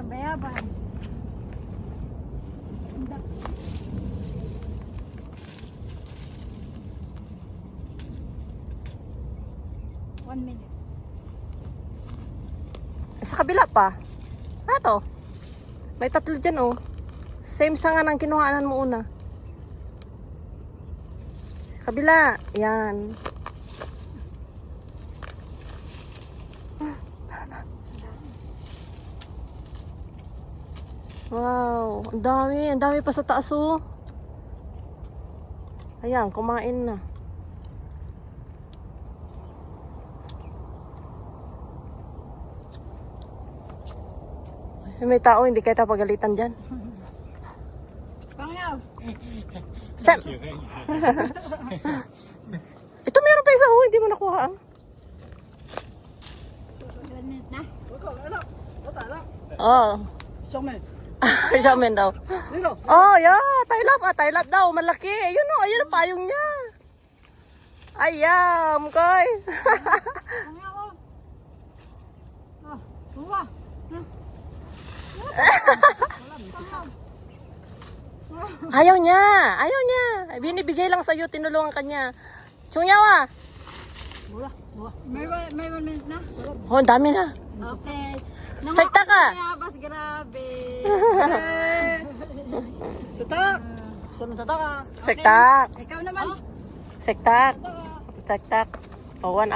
bayabas. One minute. Sa kabila pa. Ato. May tatlo dyan oh. Same sa nga ng kinuhaanan mo una. Kabila. Yan. Wow. Ang dami. Ang dami pa sa taas oh. Ayan. Kumain na. May tao, hindi kayo pagalitan dyan. Pangyaw. Sam! Ito meron pa isa, hindi mo nakuha. 1 minute na. Oo. Xiaomen daw. Oh, yeah. Tailap daw. Malaki. Ayun o, ayun ang payong niya. Ayam, koy. Pangyaw ko. Oh, buwa. Ayaw niya. Ayaw niya. Binibigay lang sa'yo, tinulungan ka niya. Chungyawa. May 1 minute na. Oh, ang dami na. Okay. Sekta ka. Bayabas, grabe. Setak. Sama-sama ka. Sektak. Ikaw naman. Sektak. Sektak. Oh, 1 hour.